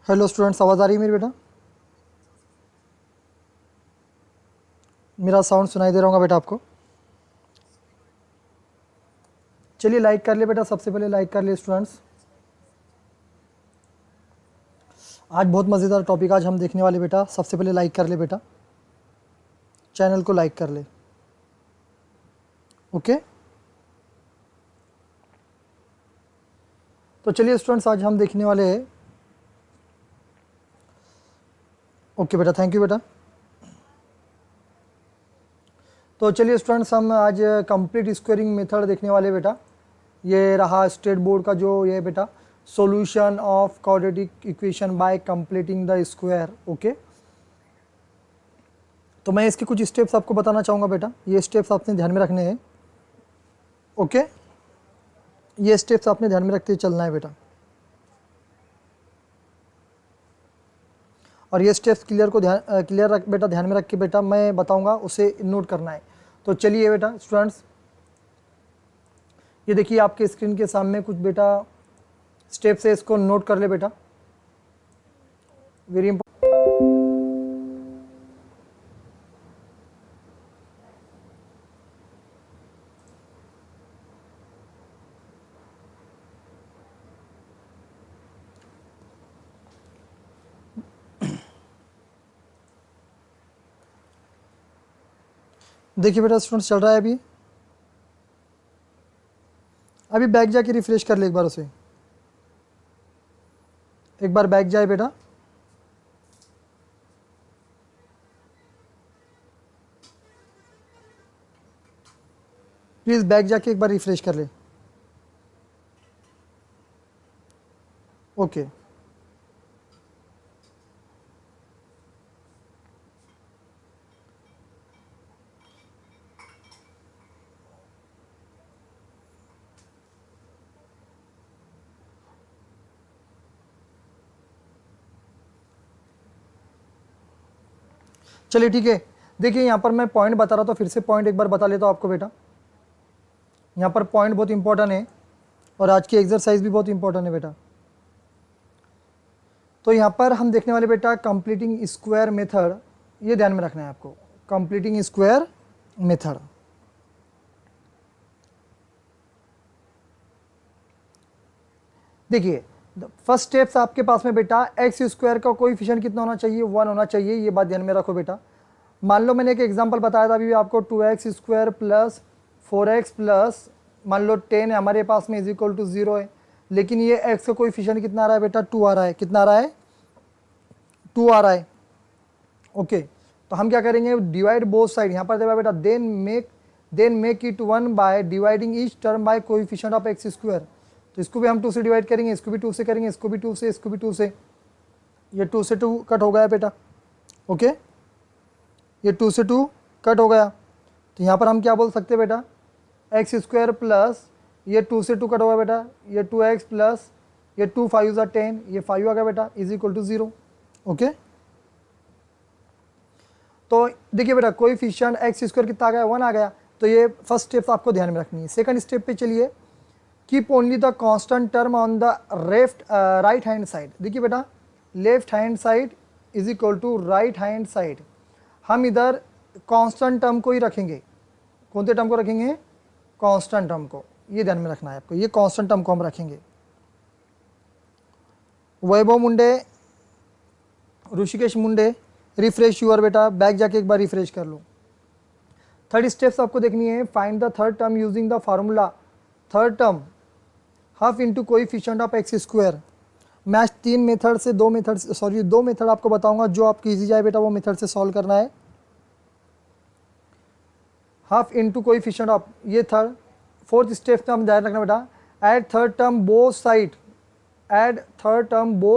Hello students, आवाज़ आ रही है मेरी बेटा? मेरा साउंड सुनाई दे रहा होगा बेटा आपको? चलिए लाइक कर ले बेटा, सबसे पहले लाइक कर ले स्टूडेंट्स। आज बहुत मज़ेदार टॉपिक आज हम देखने वाले बेटा। सबसे पहले लाइक कर ले बेटा, चैनल को लाइक कर ले। ओके, तो चलिए स्टूडेंट्स आज हम देखने वाले हैं। ओके बेटा, थैंक यू बेटा। तो चलिए स्टूडेंट्स हम आज कंप्लीट स्क्वायरिंग मेथड देखने वाले बेटा। ये रहा स्टेट बोर्ड का जो ये बेटा, solution of quadratic equation by completing the square. Okay, तो मैं इसके कुछ स्टेप्स आपको बताना चाहूँगा बेटा। ये स्टेप्स आपने ध्यान में रखने हैं। ओके, ये स्टेप्स आपने ध्यान में रखते हुए चलना है बेटा। और ये स्टेप्स क्लियर रख बेटा, ध्यान में रख के बेटा मैं बताऊंगा, उसे नोट करना है। तो चलिए बेटा स्टूडेंट्स, ये देखिए आपके स्क्रीन के सामने कुछ बेटा स्टेप्स है, इसको नोट कर ले बेटा, वेरी इंपॉर्टेंट। देखिए बेटा स्टूडेंट्स, चल रहा है अभी बैक जाके रिफ्रेश कर ले एक बार उसे, एक बार बैक जाए बेटा। प्लीज़ बैक जाके एक बार रिफ्रेश कर ले। ओके, चलिए ठीक है। देखिए यहाँ पर मैं पॉइंट बता रहा था, फिर से पॉइंट एक बार बता लेता हूँ आपको बेटा। यहाँ पर पॉइंट बहुत इंपॉर्टेंट है और आज की एक्सरसाइज भी बहुत इंपॉर्टेंट है बेटा। तो यहाँ पर हम देखने वाले बेटा कंप्लीटिंग स्क्वायर मेथड, ये ध्यान में रखना है आपको, कंप्लीटिंग स्क्वायर मेथड। देखिए फर्स्ट स्टेप्स आपके पास में बेटा, एक्स स्क्वायर का कोएफिशिएंट कितना होना चाहिए? 1 होना चाहिए। ये बात ध्यान में रखो बेटा। मान लो मैंने एक एग्जांपल बताया था अभी आपको, 2x square plus 4x plus मान लो 10 है हमारे पास में, इज इक्वल टू 0 है। लेकिन ये x का कोएफिशिएंट कितना आ रहा है बेटा? 2 आ रहा है। कितना आ रहा है? 2 आ रहा है। ओके, तो हम क्या करेंगे? Divide both side. यहाँ पर देखा बेटा, then make it 1 by dividing each term by coefficient of x square. तो इसको भी हम 2 से डिवाइड करेंगे, इसको भी 2 से करेंगे, इसको भी 2 से, इसको भी 2 से। ये 2 से 2 कट हो गया बेटा। ओके, ये 2 से 2 कट हो गया। तो यहाँ पर हम क्या बोल सकते हैं बेटा? एक्स स्क्वायर प्लस ये 2 से 2 कट होगा बेटा, ये 2x प्लस ये 2 5 ज़ा 10, ये 5 आ गया बेटा, इज इक्वल टू 0। ओके, तो देखिए बेटा कोएफिशिएंट एक्स स्क्वायर कितना आ गया? 1 आ गया। तो ये फर्स्ट स्टेप आपको ध्यान में रखनी है। सेकंड स्टेप पे चलिए, keep only the constant term on the right hand side. देखिए बेटा, left hand side is equal to right hand side. हम इधर कांस्टेंट टर्म को ही रखेंगे। कौन से टर्म को रखेंगे? कांस्टेंट टर्म को। ये ध्यान में रखना है आपको, ये कांस्टेंट टर्म को हम रखेंगे। वैभव मुंडे, ऋषिकेश मुंडे, रिफ्रेश यूर बेटा, बैक जाके एक बार रिफ्रेश कर लो। थर्ड स्टेप्स आपको देखनी है, find the third term using the formula. Third term half into coefficient of x square. मैं 3 मेथड से 2 मेथड आपको बताऊंगा, जो आपकी इजी जाए बेटा वो मेथड से सॉल्व करना है। हाफ इंटू कोएफिशिएंट ऑफ, ये थर्ड। फोर्थ स्टेप में हम ध्यान रखना बेटा, add third term both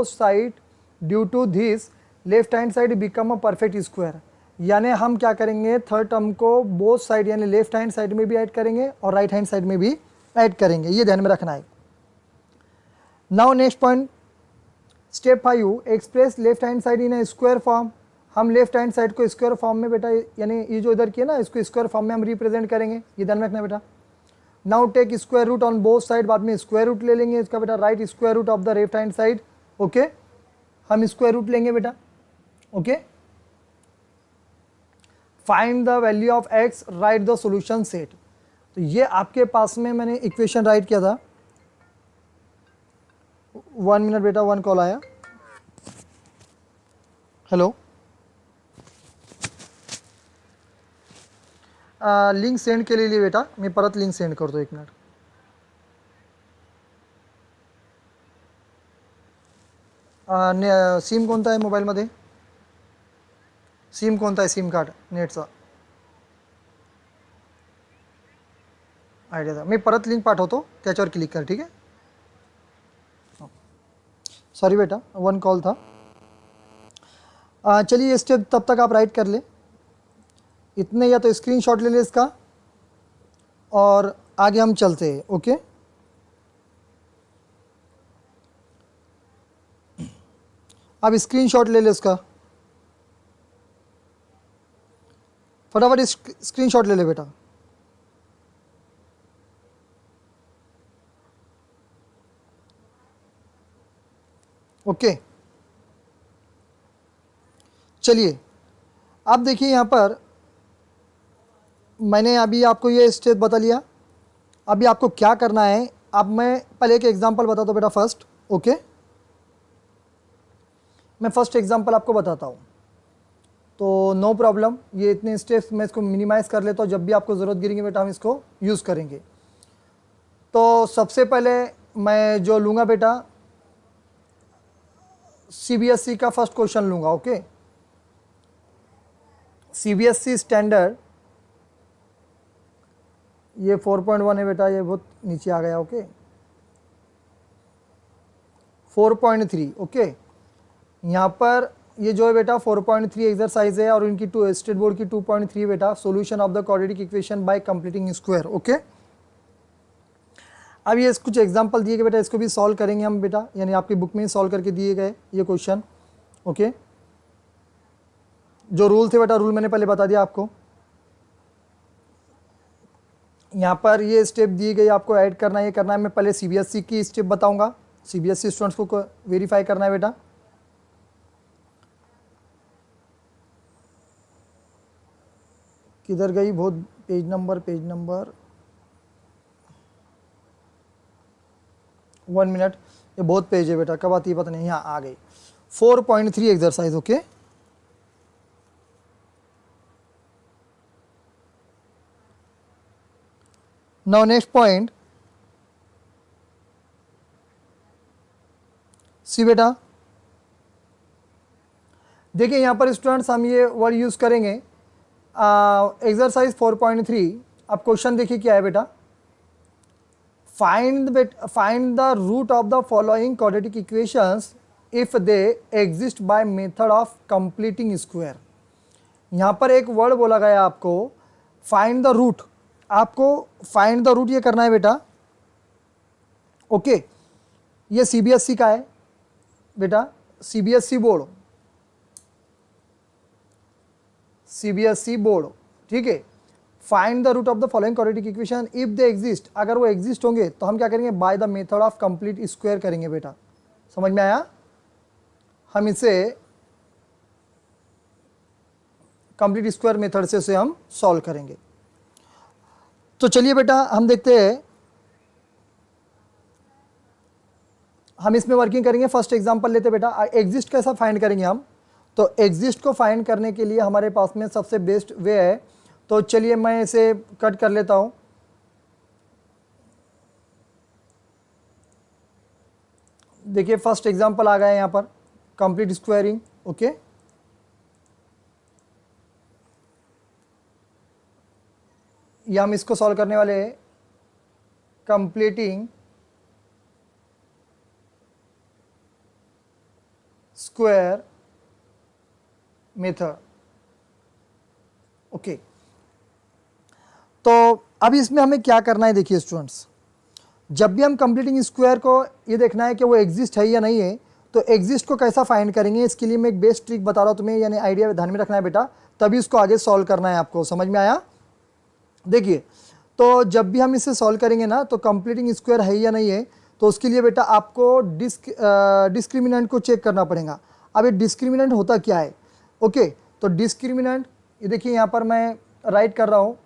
side due to this left hand side become a perfect square. यानी हम क्या करेंगे? थर्ड टर्म को बोथ साइड यानी लेफ्ट हैंड साइड में भी ऐड करेंगे और राइट हैंड साइड में भी ऐड करेंगे। ये ध्यान में रखना है। Now next point, step 5, express left hand side इन ए स्क्वायर फॉर्म। हम लेफ्ट हैंड साइड को स्क्वायर फॉर्म में बेटा, यानी ये जो इधर किया ना, इसको स्क्वायर फॉर्म में हम रिप्रेजेंट करेंगे। ये ध्यान में रखना बेटा। Now take square root on both side, बाद में स्क्वायर रूट ले लेंगे इसका बेटा, right square root of the left hand side. Okay, हम स्क्वायर रूट लेंगे बेटा। Okay, find the value of x, write the solution set. तो ये आपके पास में मैंने इक्वेशन राइट किया था। 1 मिनट बेटा, 1 कॉल आया। हेलो, लिंक सेंड के लिए बेटा मी परत लिंक सेंड करतो, 1 मिनट। सिम कोणता आहे मोबाईलमध्ये? सिम कोणता आहे? सिम कार्ड नेटचा आयडियाचा मी परत लिंक पाठवतो, त्याच्यावर क्लिक कर, ठीक है। सॉरी बेटा, 1 कॉल था। चलिए ये स्टेप तब तक आप राइट कर ले इतने, या तो स्क्रीनशॉट ले ले इसका और आगे हम चलते हैं। ओके, अब स्क्रीनशॉट ले ले उसका, फटाफट स्क्रीनशॉट ले ले बेटा। ओके, चलिए अब देखिए यहाँ पर मैंने अभी आपको ये स्टेप बता लिया। अभी आपको क्या करना है, अब मैं पहले एक एग्जांपल बताता हूँ बेटा फर्स्ट। ओके, मैं फर्स्ट एग्जांपल आपको बताता हूँ, तो नो प्रॉब्लम, ये इतने स्टेप्स मैं इसको मिनिमाइज़ कर लेता हूँ, जब भी आपको ज़रूरत गिरेंगे बेटा हम इसको यूज़ करेंगे। तो सबसे पहले मैं जो लूँगा बेटा CBSE का फर्स्ट क्वेश्चन लूँगा। ओके, CBSE स्टैंडर्ड ये 4.1 है बेटा, ये बहुत नीचे आ गया। ओके, 4.3। ओके, यहाँ पर ये जो है बेटा 4.3 एक्सरसाइज है और इनकी स्टेट बोर्ड की 2.3 बेटा solution of the quadratic equation by completing square. Okay, अब ये कुछ एग्जांपल दिए गए बेटा, इसको भी सॉल्व करेंगे हम बेटा, यानी आपकी बुक में सॉल्व करके दिए गए ये क्वेश्चन। ओके, जो रूल थे बेटा, रूल मैंने पहले बता दिया आपको। यहाँ पर ये स्टेप दिए गए, आपको ऐड करना है, ये करना है। मैं पहले CBSE की स्टेप बताऊंगा, CBSE स्टूडेंट्स को वेरीफाई करना है बेटा। किधर गई बहुत, पेज नंबर 1 मिनट, ये बहुत पेज है बेटा, कब आती है पता नहीं। यहाँ आ गई 4.3 exercise. Okay, now next point, see बेटा, देखिए यहाँ पर स्टूडेंट्स हम ये वर्ड यूज़ करेंगे एक्सरसाइज 4.3। अब क्वेश्चन देखिए क्या है बेटा, find the root of the following quadratic equations if they exist by method of completing square. यहाँ पर एक वर्ड बोला गया आपको, फाइंड द रूट, आपको फाइंड द रूट ये करना है बेटा। ओके, ये CBSE का है बेटा, CBSE बोर्ड, ठीक है। Find the root of the following quadratic equation if they exist, अगर वो एग्जिस्ट होंगे तो हम क्या करेंगे, by the method of complete square करेंगे बेटा। समझ में आया? हम इसे कंप्लीट स्क्वायर मेथड से उसे हम सॉल्व करेंगे। तो चलिए बेटा हम देखते हैं, हम इसमें वर्किंग करेंगे। फर्स्ट एग्जांपल लेते बेटा, एग्जिस्ट कैसा फाइंड करेंगे हम। तो एग्जिस्ट को फाइंड करने के लिए हमारे पास में सबसे बेस्ट वे है, तो चलिए मैं इसे कट कर लेता हूं। देखिए फर्स्ट एग्जांपल आ गया है यहाँ पर, कंप्लीट स्क्वायरिंग। ओके, ये हम इसको सॉल्व करने वाले हैं, कंप्लीटिंग स्क्वायर मेथड। ओके, तो अब इसमें हमें क्या करना है, देखिए स्टूडेंट्स, जब भी हम कंप्लीटिंग स्क्वायर को ये देखना है कि वो एग्जिस्ट है या नहीं है, तो एग्जिस्ट को कैसा फाइंड करेंगे, इसके लिए मैं एक बेस्ट ट्रिक बता रहा हूँ तुम्हें, यानी आइडिया ध्यान में रखना है बेटा, तभी इसको आगे सॉल्व करना है आपको। समझ में आया? देखिए, तो जब भी हम इसे सॉल्व करेंगे ना, तो कंप्लीटिंग स्क्वायर है या नहीं है, तो उसके लिए बेटा आपको डिस्क्रिमिनेंट को चेक करना पड़ेगा। अब ये डिस्क्रिमिनेंट होता क्या है? ओके, तो डिस्क्रिमिनेंट ये देखिए यहाँ पर मैं राइट कर रहा हूँ,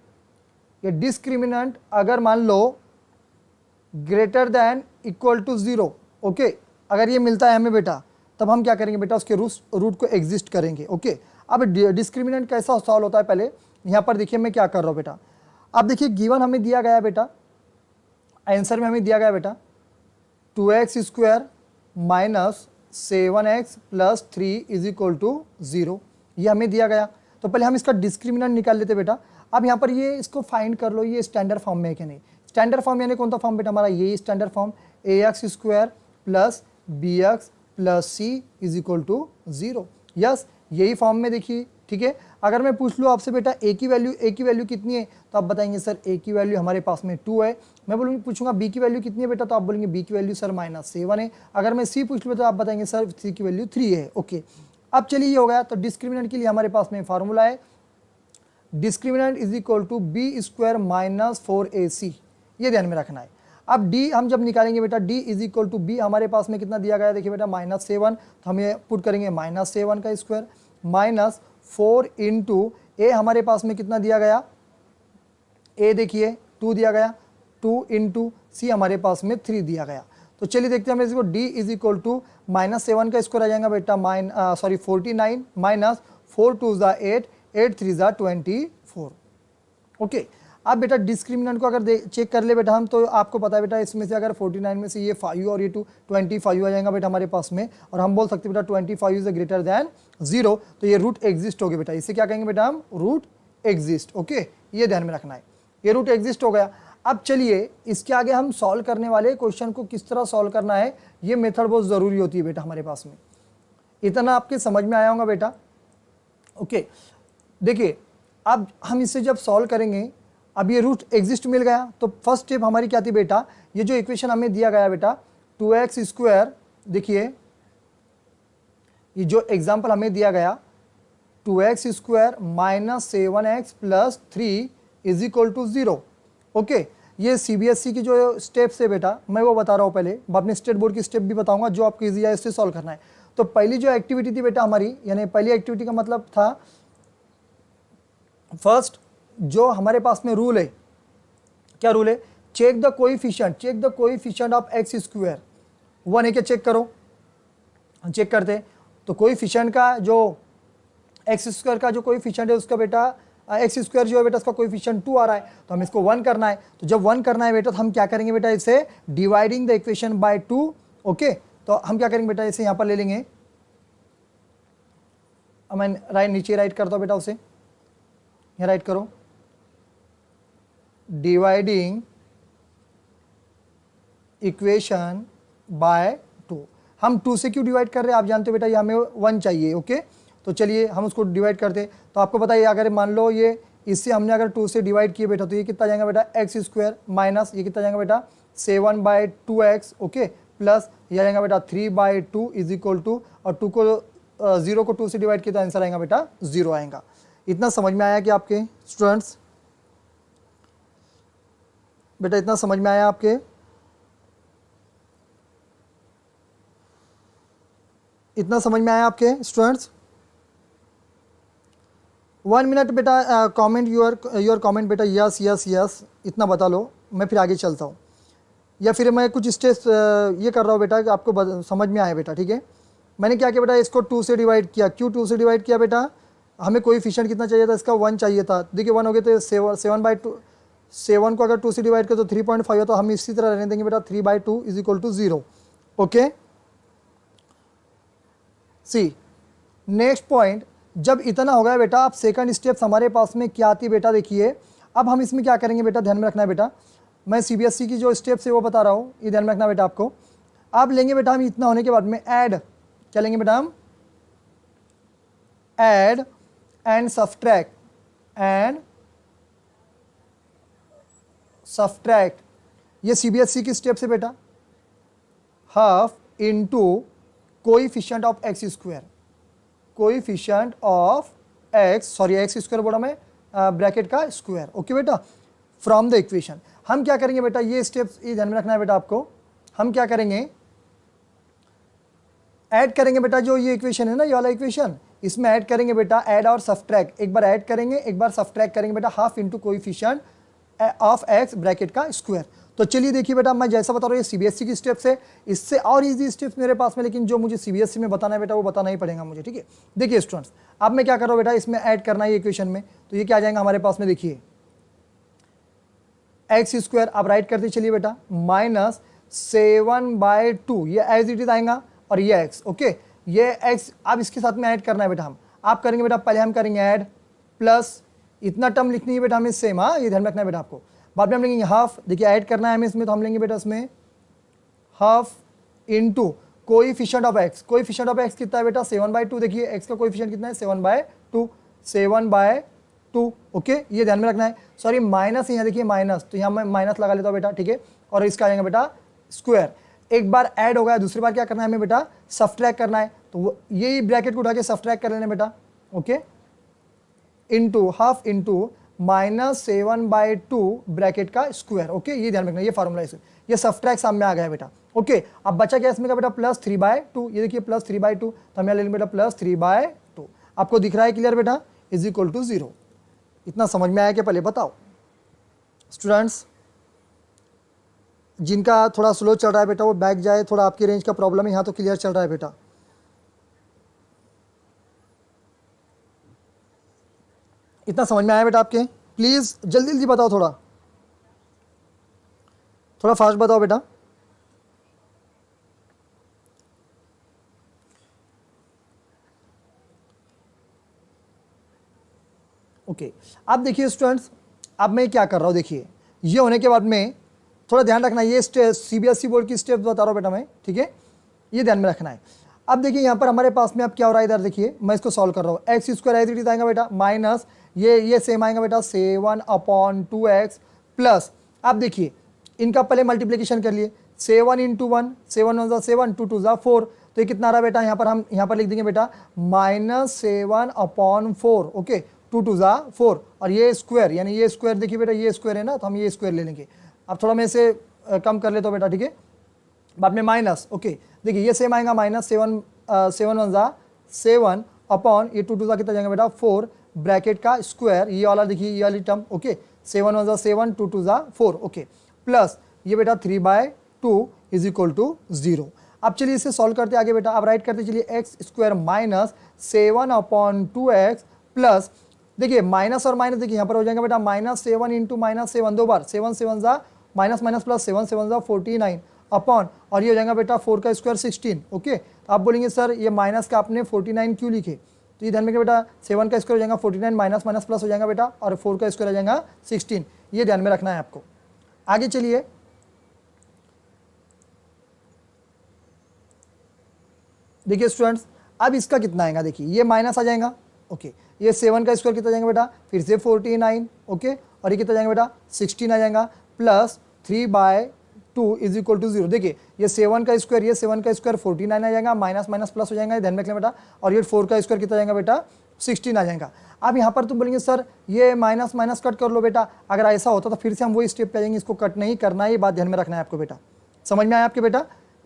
ये डिस्क्रिमिनेंट अगर मान लो greater than equal to 0, okay, अगर ये मिलता है हमें बेटा, तब हम क्या करेंगे बेटा, उसके रूट को एग्जिस्ट करेंगे। ओके, अब डिस्क्रिमिनेंट कैसा सॉल्व होता है, पहले यहाँ पर देखिए मैं क्या कर रहा हूँ बेटा। अब देखिए गिवन हमें दिया गया बेटा, आंसर में हमें दिया गया बेटा 2x square minus 7x plus 3 is equal to 0, ये हमें दिया गया। तो पहले हम इसका डिस्क्रिमिनेंट निकाल लेते बेटा। अब यहाँ पर ये इसको फाइंड कर लो, ये स्टैंडर्ड फॉर्म में है कि नहीं। स्टैंडर्ड फॉर्म यानी कौन सा फॉर्म बेटा हमारा, ये standard form ax square plus bx plus c is equal to 0। Yes, यही फॉर्म में देखिए, ठीक है। अगर मैं पूछ लूँ आपसे बेटा a की वैल्यू कितनी है, तो आप बताएंगे सर a की वैल्यू हमारे पास में 2 है। मैं पूछूंगा b की वैल्यू कितनी है बेटा, तो आप बोलेंगे b की वैल्यू सर -7 है। अगर मैं c पूछ लूँ तो आप बताएंगे सर c की वैल्यू 3 है। ओके, अब चलिए ये हो गया। तो डिस्क्रिमिनेंट के लिए हमारे पास में फार्मूला है, discriminant is equal to b square minus 4ac, ये ध्यान में रखना है। अब d हम जब निकालेंगे बेटा, d is equal to b हमारे पास में कितना दिया गया है, देखिए बेटा -7, तो हम ये पुट करेंगे -7 का स्क्वायर माइनस 4 इंटू ए हमारे पास में कितना दिया गया, a देखिए 2 दिया गया, 2 इंटू सी हमारे पास में 3 दिया गया। तो चलिए देखते हैं हम इसको, d इज इक्वल टू -7 का स्क्वायर आ जाएगा बेटा 49 माइनस 4 2 ज़ा 8, 8 3 ज़ा 24। ओके, अब बेटा डिस्क्रिमिनेंट को अगर चेक कर ले बेटा हम, तो आपको पता है बेटा इसमें से अगर 49 में से ये 5 और ये 25 आ जाएगा बेटा हमारे पास में, और हम बोल सकते हैं बेटा 25 इज ग्रेटर देन 0, तो ये रूट एग्जिस्ट हो गया बेटा। इसे क्या कहेंगे बेटा हम, रूट एग्जिस्ट। ओके, ये ध्यान में रखना है, ये रूट एग्जिस्ट हो गया। अब चलिए इसके आगे हम सॉल्व करने वाले क्वेश्चन को किस तरह सॉल्व करना है, ये मेथड बहुत ज़रूरी होती है बेटा हमारे पास में। इतना आपके समझ में आया होगा बेटा। ओके, देखिए अब हम इसे जब सॉल्व करेंगे, अब ये रूट एग्जिस्ट मिल गया, तो फर्स्ट स्टेप हमारी क्या थी बेटा, ये जो इक्वेशन हमें दिया गया बेटा 2x स्क्वायर, देखिए ये जो एग्जांपल हमें दिया गया 2x square minus 7x plus 3 is equal to 0। Okay, ये CBSE की जो स्टेप्स है बेटा, मैं वो बता रहा हूँ पहले, अपने स्टेट बोर्ड की स्टेप भी बताऊंगा जो आपको ईजी है, इससे सॉल्व करना है। तो पहली जो एक्टिविटी थी बेटा हमारी, यानी पहली एक्टिविटी का मतलब था, फर्स्ट जो हमारे पास में रूल है, क्या रूल है, check the coefficient of x square. 1 है क्या, चेक करो, चेक करते हैं। तो कोएफिशिएंट का जो एक्स स्क्वायर का जो कोएफिशिएंट है उसका बेटा, एक्स स्क्वायर जो है बेटा उसका कोएफिशिएंट 2 आ रहा है, तो हम इसको 1 करना है। तो जब 1 करना है बेटा, तो हम क्या करेंगे बेटा, इसे dividing the equation by 2। Okay, तो हम क्या करेंगे बेटा, इसे यहाँ पर ले लेंगे, मैं राइट नीचे राइट करता हूँ बेटा, उसे यहाँ राइट करो, डिवाइडिंग इक्वेशन बाय 2। हम 2 से क्यों डिवाइड कर रहे हैं, आप जानते हो बेटा, ये हमें 1 चाहिए। ओके, तो चलिए हम उसको डिवाइड करते। तो आपको पता है अगर मान लो ये इससे हमने अगर 2 से डिवाइड किए बेटा, तो ये कितना जाएगा बेटा, एक्स स्क्वायर माइनस ये कितना जाएगा बेटा 7/2x। ओके, प्लस ये आएगा बेटा 3/2 इज इक्वल टू, और 2 को 0 को 2 से डिवाइड किया तो आंसर आएगा बेटा 0 आएगा। इतना समझ में आया कि आपके स्टूडेंट्स, बेटा इतना समझ में आया आपके, इतना समझ में आया आपके स्टूडेंट्स। 1 मिनट बेटा, कमेंट योर कमेंट बेटा, यस यस यस, इतना बता लो, मैं फिर आगे चलता हूँ, या फिर मैं कुछ स्टेप्स ये कर रहा हूँ बेटा कि आपको समझ में आए बेटा। ठीक है, मैंने क्या किया बेटा, इसको 2 से डिवाइड किया। क्यों 2 से डिवाइड किया बेटा, हमें कोएफिशिएंट कितना चाहिए था, इसका 1 चाहिए था। देखिए 1 हो गया, तो 7/2, 7 को अगर 2 से डिवाइड करें तो 3.5 होता, तो हम इसी तरह रहने देंगे बेटा 3/2 is equal to 0। Okay, see next point, जब इतना हो गया बेटा, अब सेकंड स्टेप्स हमारे पास में क्या आती है बेटा, देखिए अब हम इसमें क्या करेंगे बेटा, ध्यान में रखना है बेटा, मैं CBSE की जो स्टेप्स है वो बता रहा हूँ, ये ध्यान में रखना बेटा आपको। अब लेंगे बेटा हम इतना होने के बाद में ऐड, क्या लेंगे बेटा हम, ऐड एंड सब्ट्रैक्ट, ये CBSE की स्टेप्स है बेटा। Half into coefficient of x square, coefficient of x, sorry x square बोला मैं, ब्रैकेट का स्क्वायर। ओके बेटा, फ्रॉम द इक्वेशन हम क्या करेंगे बेटा, ये स्टेप्स ये ध्यान में रखना है बेटा आपको। हम क्या करेंगे, ऐड करेंगे बेटा, जो ये इक्वेशन है ना, ये वाला इक्वेशन, इसमें ऐड करेंगे बेटा, ऐड और सब्ट्रैक्ट, एक बार ऐड करेंगे, एक बार सब्ट्रैक्ट करेंगे बेटा, half into coefficient of x bracket का स्क्वायर। तो चलिए देखिए बेटा, मैं जैसा बता रहा हूँ ये सीबीएसई की स्टेप्स है, इससे और इजी स्टेप्स मेरे पास में, लेकिन जो मुझे सीबीएसई में बताना है बेटा वो बताना ही पड़ेगा मुझे, ठीक है। देखिए स्टूडेंट्स, अब मैं क्या कर रहा हूँ बेटा, इसमें ऐड करना है इक्वेशन में, तो ये क्या आ जाएगा हमारे पास में, देखिए एक्स स्क्वायर, आप राइट करते चलिए बेटा, माइनस 7/2, ये एज इट इज आएगा, और ये एक्स, ओके, ये एक्स अब इसके साथ में ऐड करना है बेटा हम, आप करेंगे बेटा, पहले हम करेंगे ऐड, प्लस इतना टर्म लिखनी है बेटा हमें सेम, हाँ ये ध्यान रखना है बेटा आपको। बाद में हम लेंगे हाफ, देखिए ऐड करना है हमें इसमें, तो हम लेंगे बेटा इसमें half into coefficient of x, coefficient of x कितना है बेटा 7/2, देखिए एक्स का कोएफिशिएंट कितना है 7/2, 7/2, ओके, ये ध्यान में रखना है। सॉरी माइनस, यहाँ देखिए माइनस, तो यहाँ मैं माइनस लगा लेता हूँ बेटा, ठीक है, और इसका आ जाएगा बेटा स्क्वायर। एक बार ऐड हो गया, दूसरी बार क्या करना है हमें बेटा, सब्ट्रैक्ट करना है, तो यही ब्रैकेट को उठा के सब्ट्रैक्ट कर लेना बेटा, okay, into half into -7/2 bracket का स्क्वायर, ओके, ये ध्यान रखना, ये फार्मूला है, ये सब्ट्रैक्ट सामने आ गया बेटा, ओके। अब बचा क्या इसमें का बेटा, +3/2, ये देखिए +3/2, तो हम यहाँ ले लेंगे बेटा +3/2, आपको दिख रहा है क्लियर बेटा, इज इक्वल टू 0। इतना समझ में आया कि पहले बताओ स्टूडेंट्स, जिनका थोड़ा स्लो चल रहा है बेटा वो बैक जाए, थोड़ा आपकी रेंज का प्रॉब्लम है, यहाँ तो क्लियर चल रहा है बेटा। इतना समझ में आया बेटा आपके, प्लीज जल्दी जल्दी बताओ, थोड़ा थोड़ा फास्ट बताओ बेटा। ओके, अब देखिए स्टूडेंट्स, अब मैं क्या कर रहा हूँ, देखिए ये होने के बाद में थोड़ा ध्यान रखना, ये सीबीएसई बोर्ड की स्टेप्स बता रहा हूँ बेटा मैं, ठीक है, ये ध्यान में रखना है। अब देखिए यहाँ पर हमारे पास में अब क्या हो रहा है, इधर देखिए मैं इसको सॉल्व कर रहा हूँ, x square as it is आएगा बेटा, माइनस ये सेम आएगा बेटा 7/2x प्लस, अब देखिए इनका पहले मल्टीप्लिकेशन कर लिए, 7 × 1, 7 × 1 = 7, 2 × 2 = 4, तो ये कितना आ रहा है बेटा, यहाँ पर हम यहाँ पर लिख देंगे बेटा -7/4, ओके, 2 × 2 = 4, और ये स्क्वायर, यानी ये स्क्वायर देखिए बेटा, ये स्क्वायर है ना, तो हम ये स्क्वायर ले लेंगे। अब थोड़ा मैं इसे कम कर लेता हूँ बेटा, ठीक है, बाद में माइनस, ओके, देखिए ये सेम आएगा -7 7 × 1 = 7 अपॉन ये 2 × 2 = कितना जाएगा बेटा 4 ब्रैकेट का स्क्वायर, ये वाला देखिए ये वाली टर्म, ओके, 7 × 1 = 7, 2 × 2 = 4, ओके, प्लस ये बेटा 3/2 इज इक्वल टू 0। अब चलिए इसे सॉल्व करते आगे बेटा, अब राइट करते चलिए x square minus 7/2x plus, देखिए माइनस और माइनस देखिए यहाँ पर हो जाएगा बेटा -7 × -7 दो बार, 7 7 ज़ा माइनस माइनस प्लस 7 7 ज़ा 49 अपॉन, और ये हो जाएगा बेटा 4 का स्क्वायर 16, ओके। आप बोलेंगे सर ये माइनस का आपने 49 क्यों लिखे, तो ये ध्यान में बेटा 7 का स्क्वायर हो जाएगा 49, माइनस माइनस प्लस हो जाएगा बेटा, और 4 का स्क्वायर हो जाएगा 16, ये ध्यान में रखना है आपको। आगे चलिए, देखिए स्टूडेंट्स, अब इसका कितना आएगा, देखिए ये माइनस आ जाएगा, ओके, ये 7 का स्क्वायर कितना जाएगा बेटा, फिर से 49, ओके, और ये कितना जाएगा बेटा 16 आ जाएगा, प्लस 3/2 इज इक्वल टू 0। देखिए ये 7 का स्क्वायर, ये 7 का स्क्वायर 49 आ जाएगा, माइनस माइनस प्लस हो जाएगा, ध्यान में रखना बेटा, और ये 4 का स्क्वायर कितना जाएगा बेटा 16 आ जाएगा। अब यहाँ पर तुम बोलेंगे सर ये माइनस माइनस कट कर लो बेटा, अगर ऐसा होता तो फिर से हम वही स्टेप पे आ जाएंगे, इसको कट नहीं करना है, ये बात ध्यान में रखना है आपको बेटा, समझ में आया आपके बेटा,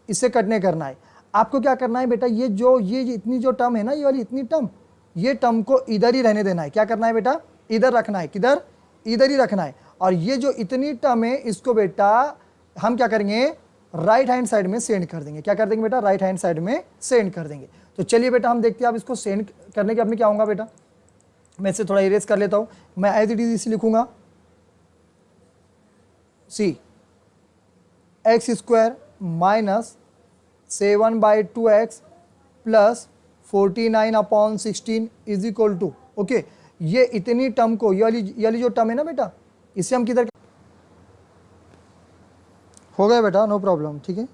इससे कट नहीं करना है। आपको क्या करना है बेटा, ये जो ये इतनी जो टर्म है ना, ये वाली इतनी टर्म, ये टर्म को इधर ही रहने देना है, क्या करना है बेटा, इधर रखना है, किधर, इधर ही रखना है, और ये जो इतनी टर्म है इसको बेटा हम क्या करेंगे, राइट हैंड साइड में सेंड कर देंगे, क्या कर देंगे बेटा, राइट हैंड साइड में सेंड कर देंगे। तो चलिए बेटा हम देखते हैं अब इसको सेंड करने के अपने क्या होगा बेटा, मैं इसे थोड़ा इरेज कर लेता हूँ, मैं एज इट इज इसे लिखूंगा, see x square minus 7/2x plus 49/16 is equal to, okay, ये इतनी टर्म को, ये वाली जो टर्म है ना बेटा, इसे हम किधर, हो गया बेटा, नो प्रॉब्लम, ठीक है।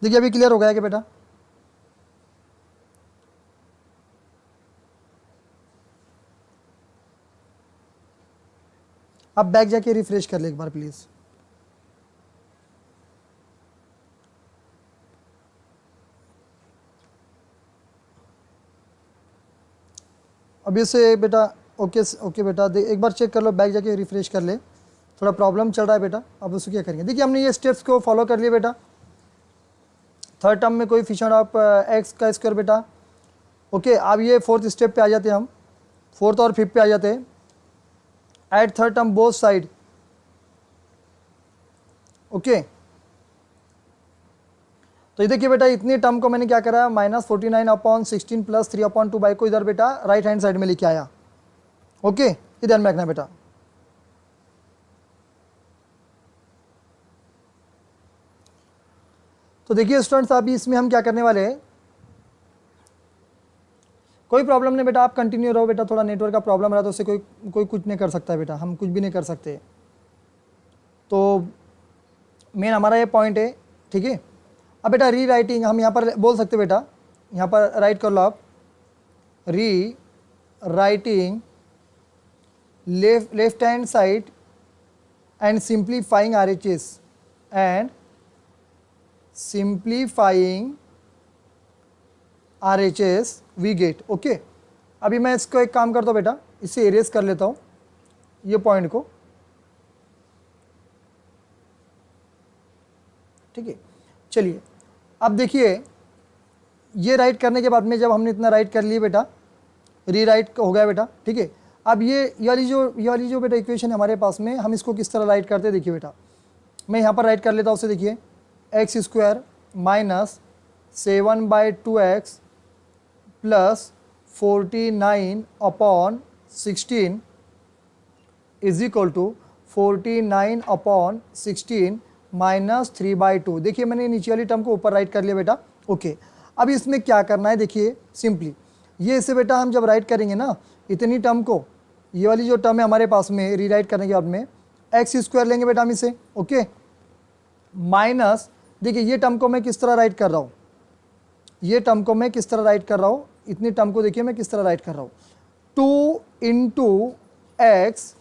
देखिए अभी क्लियर हो गया कि बेटा, अब बैक जाके रिफ्रेश कर ले एक बार प्लीज। अब इसे बेटा ओके ओके बेटा, एक बार चेक कर लो, बैक जाके रिफ्रेश कर ले, थोड़ा प्रॉब्लम चल रहा है बेटा, अब उसको क्या करेंगे। देखिए हमने ये स्टेप्स को फॉलो कर लिए बेटा। थर्ड टर्म में कोएफिशिएंट ऑफ एक्स का स्क्वायर बेटा। ओके, अब ये फोर्थ स्टेप पे आ जाते हैं हम, फोर्थ और फिफ्थ पे आ जाते हैं। Add third term both side. Okay, तो ये देखिए बेटा इतनी टर्म को मैंने क्या करा, -49/16 + 3/2 को इधर बेटा राइट हैंड साइड में लेके आया। ओके, ये ध्यान में रखना बेटा। तो देखिए स्टूडेंट्स, अभी इसमें हम क्या करने वाले हैं, कोई प्रॉब्लम नहीं बेटा, आप कंटिन्यू रहो बेटा। थोड़ा नेटवर्क का प्रॉब्लम रहा तो उससे कोई कुछ नहीं कर सकता है बेटा, हम कुछ भी नहीं कर सकते। तो मेन हमारा ये पॉइंट है, ठीक है। अब बेटा री राइटिंग हम यहाँ पर बोल सकते बेटा, यहाँ पर राइट कर लो आप, rewriting left hand side and simplifying RHS and simplifying RHS we get. Okay, अभी मैं इसको एक काम करता हूँ बेटा, इसे इरेज कर लेता हूँ ये पॉइंट को, ठीक है। चलिए अब देखिए ये राइट करने के बाद में जब हमने इतना राइट कर लिए बेटा, री राइट हो गया बेटा, ठीक है। अब ये वाली जो बेटा इक्वेशन है हमारे पास में, हम इसको किस तरह राइट करते हैं देखिए बेटा, मैं यहाँ पर राइट कर लेता हूँ उसे। देखिए x² - 7/2x + 49/16 is equal to 49/16 - 3/2। देखिए मैंने नीचे वाली टर्म को ऊपर राइट कर लिया बेटा। ओके, अब इसमें क्या करना है, देखिए सिंपली ये इसे बेटा हम जब राइट करेंगे ना, इतनी टर्म को, ये वाली जो टर्म है हमारे पास में, रीराइट करने के बाद में x² लेंगे बेटा हम इसे। ओके, माइनस, देखिए ये टर्म को मैं किस तरह राइट कर रहा हूँ, ये टर्म को मैं किस तरह राइट कर रहा हूँ, इतनी टर्म को देखिए मैं किस तरह राइट कर रहा हूँ, 2 × x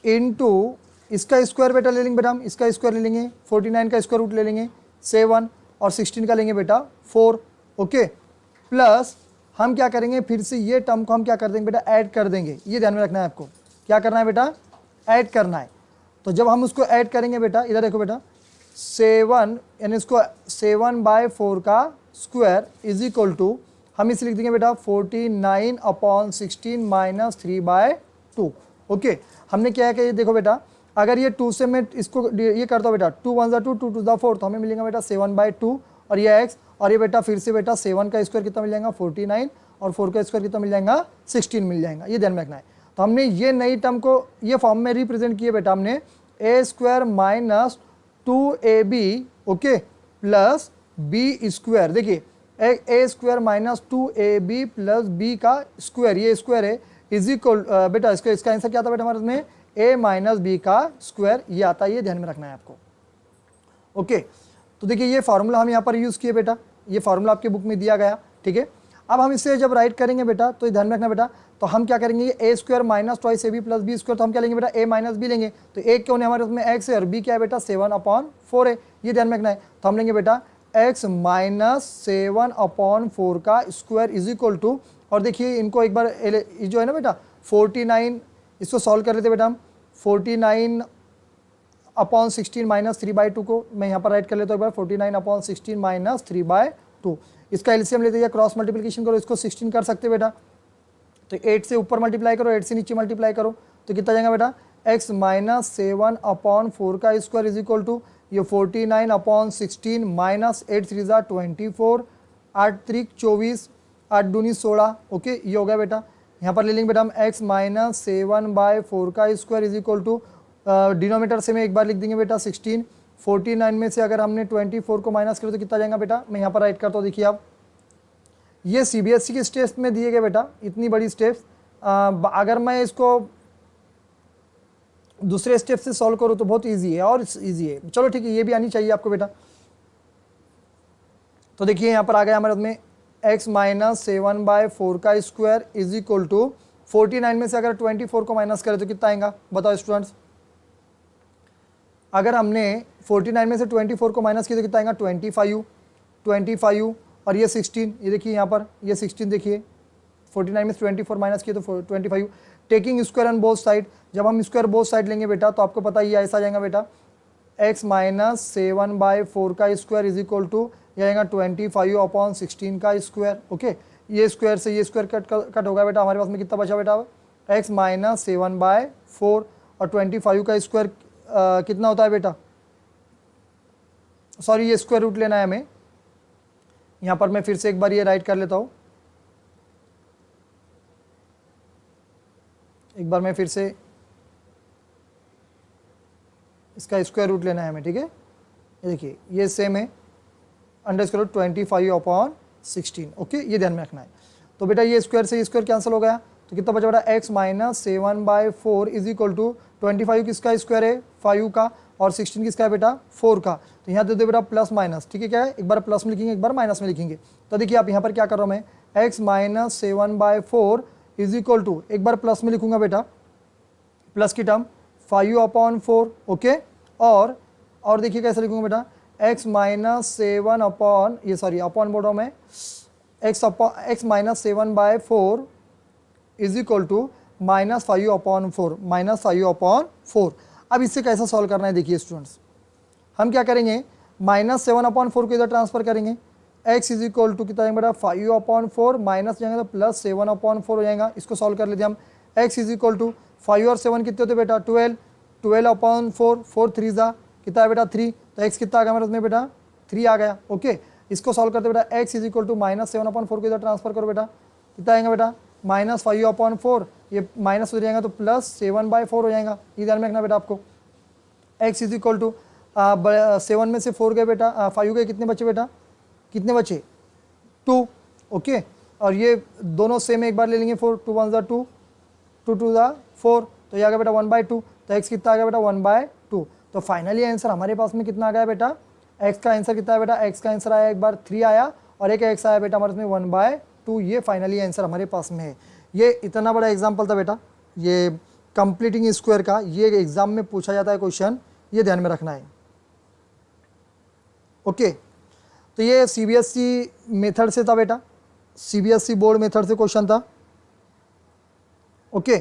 इंटू इसका स्क्वायर बेटा ले लेंगे बेटा हम, इसका स्क्वायर ले लेंगे, 49 का स्क्वायर रूट ले लेंगे 7 और 16 का लेंगे बेटा 4। ओके, प्लस हम क्या करेंगे, फिर से ये टर्म को हम क्या कर देंगे बेटा, ऐड कर देंगे। ये ध्यान में रखना है आपको, क्या करना है बेटा, ऐड करना है। तो जब हम उसको ऐड करेंगे बेटा, इधर देखो बेटा, 7 यानी इसको 7/4 का स्क्वायर इज इक्वल टू, हम इसे लिख देंगे बेटा 49/16 - 3/2। ओके, हमने क्या है कि ये देखो बेटा, अगर ये 2 से मैं इसको ये करता हूँ बेटा, 2 × 1 = 2, 2 × 4, तो हमें मिलेगा बेटा 7/2 और ये x, और ये बेटा फिर से बेटा 7 का स्क्वायर कितना मिल जाएगा 49 और 4 का स्क्वायर कितना मिल जाएगा 16 मिल जाएगा। ये ध्यान में रखना है। तो हमने ये नई टर्म को ये फॉर्म में रिप्रेजेंट किए बेटा हमने, a² - 2ab, okay, plus b²। देखिए a² - 2ab प्लस b का स्क्वायर, ये स्क्वायर है, इज इक्वल बेटा इसका आंसर क्या था बेटा हमारे में, a - b का स्क्वायर, ये आता है। ये ध्यान में रखना है आपको। ओके, तो देखिए ये फार्मूला हम यहाँ पर यूज़ किए बेटा, ये फार्मूला आपके बुक में दिया गया, ठीक है। अब हम इसे जब राइट करेंगे बेटा, तो ध्यान में रखना बेटा, तो हम क्या करेंगे, a² - 2ab + b², तो हम क्या लेंगे बेटा, a - b लेंगे। तो a क्यों है हमारे उसमें x है और b क्या है बेटा 7/4 है। ये ध्यान में रखना है। तो हम लेंगे बेटा x - 7/4 का स्क्वायर इज इक्वल टू, और देखिए इनको एक बार ये जो है ना बेटा 49, इसको सॉल्व कर लेते बेटा हम, 49/16 - 3/2 को मैं यहाँ पर राइट कर लेता हूँ एक बार, 49/16 - 3/2। इसका एलसीएम लेते या क्रॉस मल्टीप्लिकेशन करो, इसको 16 कर सकते बेटा, तो 8 से ऊपर मल्टीप्लाई करो, 8 से नीचे मल्टीप्लाई करो, तो कितना जाएगा बेटा, x - 7/4 का स्क्वायर इज इक्वल टू ये 49/16 - 8 3 = 24, 8 3 24, 8 दूनी 16। ओके, ये हो गया बेटा। यहाँ पर ले लेंगे बेटा हम x - 7/4 का square is equal to, denominator से मैं एक बार लिख देंगे बेटा 16, 49 में से अगर हमने 24 को माइनस करें तो कितना जाएगा बेटा, मैं यहाँ पर राइट करता हूँ। देखिए आप, ये सीबीएसई के स्टेप्स में दिए गए बेटा, इतनी बड़ी स्टेप्स, अगर मैं इसको दूसरे स्टेप से सॉल्व करूँ तो बहुत इजी है और इजी है। चलो ठीक है, ये भी आनी चाहिए आपको बेटा। तो देखिए यहाँ पर आ गया हमारे में x - 7/4 का स्क्वायर इज इक्वल टू 49 में से अगर 24 को माइनस करें तो कितना आएगा, बताओ स्टूडेंट्स। अगर हमने 49 में से 24 को माइनस किया तो कितना आएगा, 25 और ये 16, ये देखिए यहाँ पर ये 16 देखिए 49 में 24 माइनस किए तो 25। Taking square on both side, जब हम स्क्वायर बोथ साइड लेंगे बेटा तो आपको पता ही ऐसा आ जाएगा बेटा x माइनस 7/4 का स्क्वायर इज इक्वल टू जाएगा 25/16 का स्क्वायर। ओके, ये स्क्वायर से ये स्क्वायर कट होगा बेटा, हमारे पास में कितना बचा बेटा x माइनस 7/4 और 25 का स्क्वायर कितना होता है बेटा, सॉरी ये स्क्वायर रूट लेना है हमें। यहाँ पर मैं फिर से एक बार ये राइट कर लेता हूँ, एक बार मैं फिर से इसका स्क्वायर रूट लेना है हमें, ठीक है। ये देखिए ये सेम है अंडर स्क्वायर 25/16। ओके, ये ध्यान में रखना है। तो बेटा ये स्क्वायर से स्क्वायर कैंसिल हो गया तो कितना बचा बेटा x minus 7/4 is equal to 25 किसका स्क्वायर है 5 का और 16 किसका है बेटा 4 का। तो यहाँ दे दो बेटा प्लस माइनस, ठीक है, क्या है एक बार प्लस में लिखेंगे एक बार माइनस में लिखेंगे। तो देखिए आप यहाँ पर क्या कर रहा हूँ मैं x minus 7/4 is equal to एक बार प्लस में लिखूंगा बेटा प्लस की टर्म 5/4। ओके, और देखिए कैसे लिखूंगा बेटा x माइनस 7 अपॉन ये सॉरी अपॉन बोल रहा हूँ मैं x minus 7/4 is equal to -5/4 -5/4। अब इससे कैसा सॉल्व करना है देखिए स्टूडेंट्स, हम क्या करेंगे -7/4 को इधर ट्रांसफर करेंगे, x इज इक्वल टू कितना बेटा 5/4 माइनस जाएंगे तो प्लस 7/4 हो जाएगा। इसको सॉल्व कर लेते हैं हम, x इज इक्वल टू 5 और 7 कितने होते बेटा 12/4 4 3 जा कितना है बेटा 3, तो x कितना आ गया हमारे उसमें बेटा 3 आ गया। ओके, इसको सॉल्व करते बेटा x इज इक्वल टू -7/4 को इधर ट्रांसफर करो बेटा, कितना आएगा बेटा -5/4, ये माइनस हो जाएगा तो प्लस 7/4 हो जाएगा। ये ध्यान में रखना बेटा आपको। x इज इक्वल टू 7 में से 4 गए बेटा 5 गए, कितने बचे बेटा कितने बचे 2। ओके, और ये दोनों सेम एक बार ले लेंगे 4 2 1 ज़ा 2 2 2 ज़ा 4, तो ये आ गया बेटा 1/2। तो x कितना आ गया बेटा 1/2। तो फाइनली आंसर हमारे पास में कितना आ गया बेटा, x का आंसर कितना है बेटा, x का आंसर आया एक बार 3 आया और एक x आया बेटा हमारे में 1/2। ये फाइनली आंसर हमारे पास में है। ये इतना बड़ा एग्जाम्पल था बेटा ये कंप्लीटिंग स्क्वायर का, ये एग्जाम में पूछा जाता है क्वेश्चन, ये ध्यान में रखना है। ओके, तो ये CBSE मेथड से था बेटा, CBSE बोर्ड मेथड से क्वेश्चन था। ओके,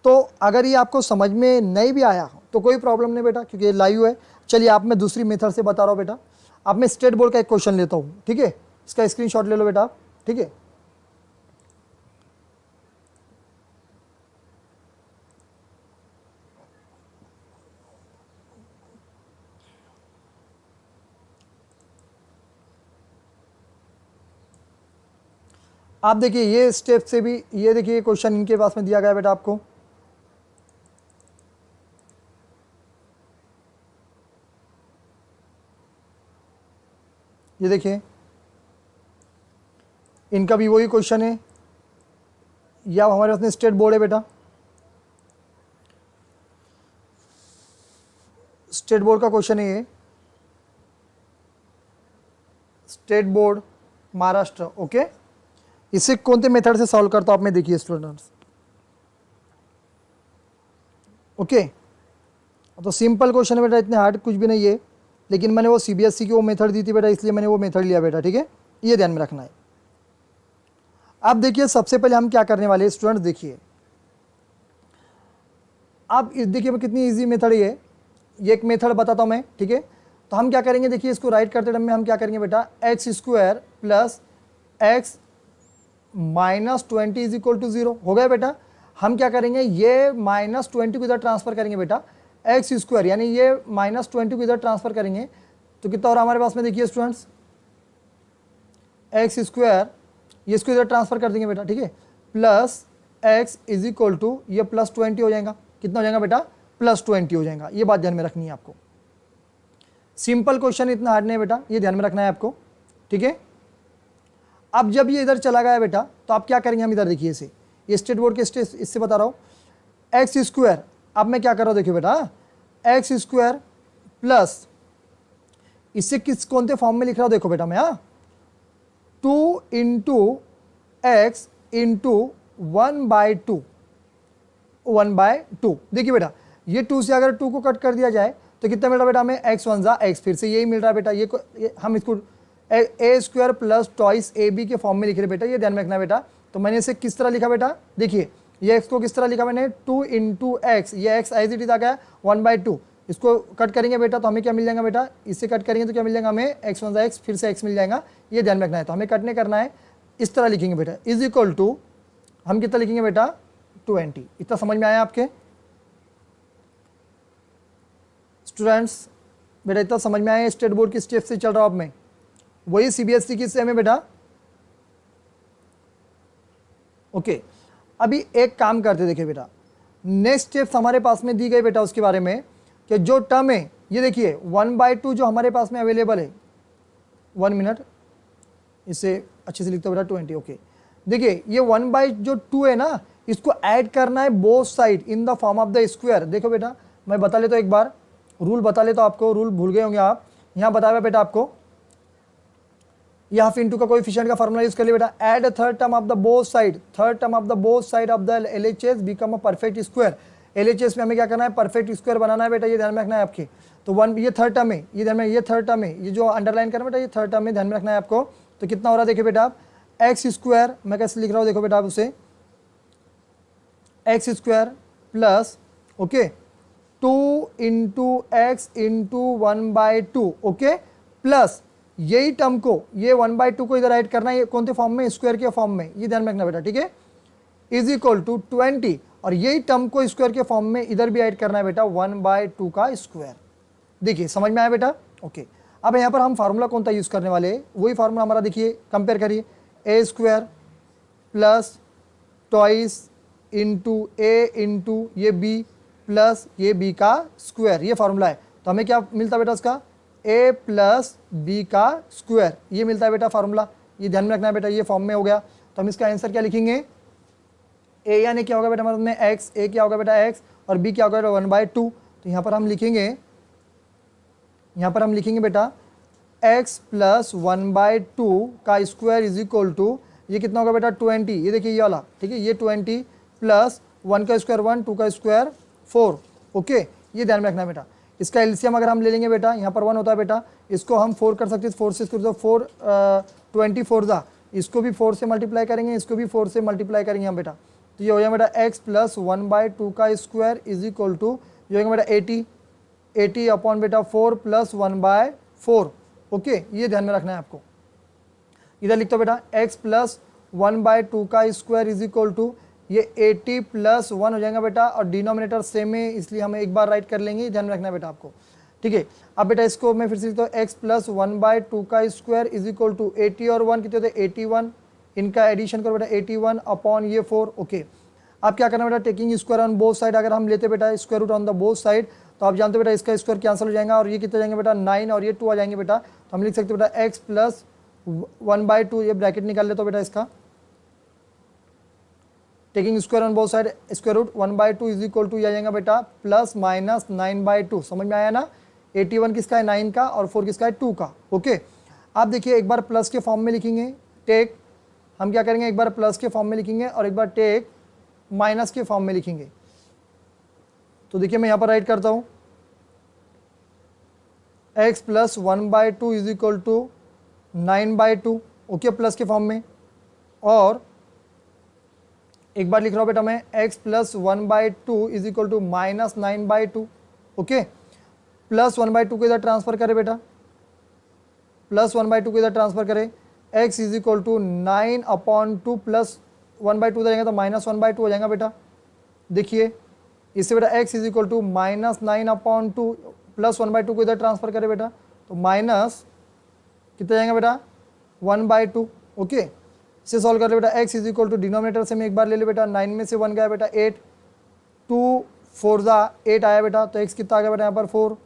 तो अगर ये आपको समझ में नहीं भी आया तो कोई प्रॉब्लम नहीं बेटा, क्योंकि ये लाइव है। चलिए आप मैं दूसरी मेथड से बता रहा हूँ बेटा, अब मैं स्टेट बोर्ड का एक क्वेश्चन लेता हूँ, ठीक है, इसका स्क्रीनशॉट ले लो बेटा आप, ठीक है। आप देखिए ये स्टेप से भी, ये देखिए क्वेश्चन इनके पास में दिया गया बेटा आपको, ये देखिए इनका भी वही क्वेश्चन है, या हमारे पास में स्टेट बोर्ड है बेटा, स्टेट बोर्ड का क्वेश्चन है ये, स्टेट बोर्ड महाराष्ट्र। ओके, इसे कौन से मेथड से सॉल्व करता हूं आप में देखिए स्टूडेंट्स। ओके, तो सिंपल क्वेश्चन है बेटा, इतने हार्ड कुछ भी नहीं है, लेकिन मैंने वो CBSE की वो मेथड दी थी बेटा, इसलिए मैंने वो मेथड लिया बेटा, ठीक है, ये ध्यान में रखना है। अब देखिए सबसे पहले हम क्या करने वाले हैं स्टूडेंट्स, देखिए अब देखिए कितनी इजी मेथड है ये एक मेथड बताता हूँ मैं, ठीक है। तो हम क्या करेंगे देखिए, इसको राइट करते टाइम में हम क्या करेंगे बेटा, x² plus x minus 20 is equal to 0 हो गया बेटा। हम क्या करेंगे, ये -20 को इधर ट्रांसफर करेंगे बेटा, x² यानी ये -20 को इधर ट्रांसफर करेंगे तो कितना हो रहा है हमारे पास में देखिए स्टूडेंट्स, x² ये इसको इधर ट्रांसफर कर देंगे बेटा, ठीक है, plus x is equal to ये +20 हो जाएगा, कितना हो जाएगा बेटा +20 हो जाएगा। ये बात ध्यान में रखनी है आपको, सिंपल क्वेश्चन इतना हार्ड नहीं है बेटा, ये ध्यान में रखना है आपको, ठीक है। अब जब ये इधर चला गया बेटा तो आप क्या करेंगे, हम इधर देखिए इसे, ये स्टेट बोर्ड के इससे बता रहा हूँ, x², अब मैं क्या कर रहा हूँ देखिए बेटा, x² प्लस इससे कौन से फॉर्म में लिख रहा हूँ देखो बेटा मैं, 2 इंटू एक्स इंटू 1/2 देखिए बेटा, ये 2 से अगर 2 को कट कर दिया जाए तो कितना मिल रहा बेटा हमें, x1 ज़ा x, फिर से यही मिल रहा है बेटा, ये हम इसको a² प्लस टॉइस AB के फॉर्म में लिख रहे बेटा, ये ध्यान में रखना बेटा, तो मैंने इसे किस तरह लिखा बेटा, देखिए ये x को किस तरह लिखा मैंने 2 इंटू एक्स, ये x एज इट इज आ गया 1/2। इसको कट करेंगे बेटा तो हमें क्या मिल जाएगा बेटा, इससे कट करेंगे तो क्या मिल जाएगा हमें x1 x, फिर से x मिल जाएगा, ये ध्यान में रखना है। तो हमें कटने करना है, इस तरह लिखेंगे बेटा, इज इक्वल टू हम कितना लिखेंगे बेटा 20। इतना समझ में आया आपके स्टूडेंट्स? बेटा इतना समझ में आया, स्टेट बोर्ड की स्टेप से चल रहा हूं अब मैं, वही सीबीएसई की सेम है बेटा। ओके अभी एक काम करते देखिए बेटा, नेक्स्ट स्टेप्स हमारे पास में दी गई बेटा उसके बारे में कि जो टर्म है ये देखिए 1/2 जो हमारे पास में अवेलेबल है, 1 मिनट इसे अच्छे से लिखते हो बेटा 20। ओके देखिए ये 1/2 है ना, इसको ऐड करना है both side in the form of the square. देखो बेटा मैं बता लेता हूँ एक बार, रूल बता लेता हूँ आपको, रूल भूल गए होंगे आप, यहाँ बताया हुआ बेटा आपको, ये हाफ इंटू का कोएफिशिएंट का फार्मूला यूज कर लिया बेटा, add a third term of the both side, third term of the both side of the LHS become a perfect square. LHS में हमें क्या करना है, परफेक्ट स्क्वायर बनाना है बेटा, ये ध्यान में रखना है आपके। तो वन ये थर्ड टर्म है, ये ध्यान में, ये थर्ड टर्म है, ये जो अंडरलाइन करना बेटा ये थर्ड टर्म में ध्यान में रखना है आपको। तो कितना हो रहा है देखिए बेटा आप, एक्स स्क्वायर, मैं कैसे लिख रहा हूँ देखो बेटा आप उसे, x square plus okay 2 into x into 1/2 okay, plus यही टर्म को, ये 1/2 को इधर ऐड करना है, ये कौन से फॉर्म में, स्क्वायर के फॉर्म में, ये ध्यान में रखना बेटा, ठीक है, इज इक्वल टू 20, और यही टर्म को स्क्वायर के फॉर्म में इधर भी ऐड करना है बेटा 1/2 का स्क्वायर। देखिए समझ में आया बेटा? ओके अब यहाँ पर हम फार्मूला कौन सा यूज करने वाले हैं, वही फार्मूला हमारा देखिए, कंपेयर करिए, ए स्क्वायर प्लस ट्वाइस इंटू ए इंटू ये बी प्लस ये बी का स्क्वायर, ये फार्मूला है। तो हमें क्या मिलता है बेटा उसका, a प्लस बी का स्क्वायर, ये मिलता है बेटा फार्मूला, ये ध्यान में रखना है बेटा, ये फॉर्म में हो गया। तो हम इसका आंसर क्या लिखेंगे, a यानी क्या होगा बेटा हमारे में x, a क्या होगा बेटा x, और b क्या होगा बेटा 1/2। तो यहाँ पर हम लिखेंगे बेटा x प्लस 1/2 का स्क्वायर इज इक्वल टू, ये कितना होगा बेटा 20, ये देखिए ये वाला, ठीक है, ये 20 प्लस 1 का स्क्वायर 1, 2 का स्क्वायर 4 ओके, ये ध्यान में रखना है बेटा। इसका एलसीएम अगर हम ले लेंगे बेटा, यहाँ पर 1 होता है बेटा, इसको हम 4 कर सकते हैं, 4 से इसको 4 24 दा, इसको भी 4 से मल्टीप्लाई करेंगे, इसको भी 4 से मल्टीप्लाई करेंगे हम बेटा। तो ये हो जाएगा बेटा x प्लस 1/2 का स्क्वायर इज इक्वल टू, ये होगा बेटा 80 अपॉन बेटा 4 प्लस 1/4 ओके, ये ध्यान में रखना है आपको। इधर लिखते हो बेटा x प्लस 1/2 का स्क्वायर इज इक्वल टू, ये 80 प्लस 1 हो जाएगा बेटा, और डिनोमिनेटर सेम है इसलिए हमें एक बार राइट कर लेंगे, ध्यान में रखना है बेटा आपको, ठीक है। अब बेटा इसको मैं फिर से लिखता हूँ, x प्लस 1/2 का स्क्वायर इज इक्वल टू 80 और 1 कितने होते हैं 81, इनका एडिशन करो बेटा 81 अपॉन ये 4 ओके। अब क्या करना बेटा, taking square on both side, अगर हम लेते बेटा square root on the both side, तो आप जानते हो बेटा इसका स्क्वायर कैंसिल हो जाएगा, और ये कितने जाएंगे बेटा 9 और ये 2 आ जाएंगे बेटा। तो हम लिख सकते बेटा x प्लस 1/2, ये ब्रैकेट निकाल लेते हो बेटा इसका, taking square on both side, square root 1/2 is equal to, आ जाएगा बेटा प्लस माइनस 9/2, समझ में आया ना। 81 किसका है 9 का, और 4 किसका है 2 का ओके। आप देखिए एक बार प्लस के फॉर्म में लिखेंगे, टेक हम क्या करेंगे, एक बार प्लस के फॉर्म में लिखेंगे और एक बार टेक माइनस के फॉर्म में लिखेंगे। तो देखिए मैं यहाँ पर राइट करता हूँ, x plus 1/2 is equal to 9/2 okay, plus के फॉर्म में, और एक बार लिख रहा हूँ बेटा मैं x plus 1/2 is equal to minus 9/2 okay. Plus 1/2 को इधर ट्रांसफर करें बेटा, प्लस 1/2 को इधर ट्रांसफर करें, x is equal to 9/2 plus 1/2 जाएगा तो माइनस 1/2 हो जाएगा बेटा। देखिए इससे बेटा x is equal to minus 9/2 plus 1/2 को इधर ट्रांसफर करें बेटा, तो माइनस कितना जाएगा बेटा 1/2 ओके। इसे सॉल्व कर ले बेटा, x is equal to denominator से मैं एक बार ले ले बेटा, 9 में से 1 गया बेटा 8, 2 4 8 आया बेटा, तो x कितना आ गया बेटा यहाँ पर 4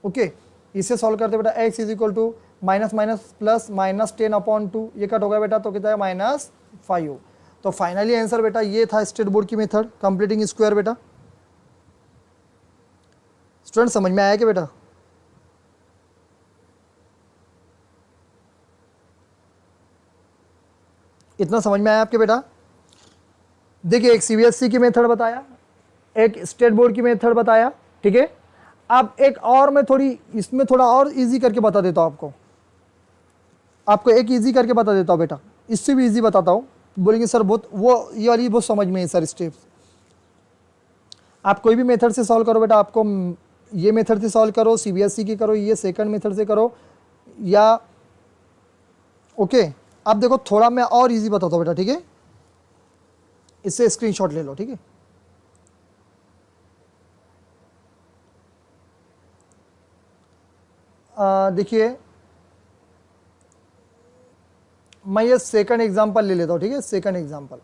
ओके। इसे सॉल्व करते बेटा, x is equal to minus minus plus minus 10/2, ये कट हो गया बेटा, तो कितना है -5। तो फाइनली आंसर बेटा ये था स्टेट बोर्ड की मेथड कंप्लीटिंग स्क्वायर बेटा। स्टूडेंट समझ में आया क्या बेटा? इतना समझ में आया आपके बेटा? देखिए एक सीबीएसई की मेथड बताया, एक स्टेट बोर्ड की मेथड बताया, ठीक है। अब एक और मैं थोड़ी इसमें थोड़ा और इजी करके बता देता हूँ आपको एक इजी करके बता देता हूँ बेटा, इससे भी इजी बताता हूँ। बोलेंगे सर बहुत वो ये वाली बहुत समझ में है सर स्टेप्स। आप कोई भी मेथड से सॉल्व करो बेटा, आपको ये मेथड से सॉल्व करो, सीबीएसई की करो, ये सेकंड मेथड से करो, या ओके। अब देखो थोड़ा मैं और इजी बताता हूँ बेटा, ठीक है, इससे स्क्रीनशॉट ले लो, ठीक है। देखिए मैं ये सेकंड एग्जांपल ले लेता हूँ, ठीक है, सेकंड एग्जांपल,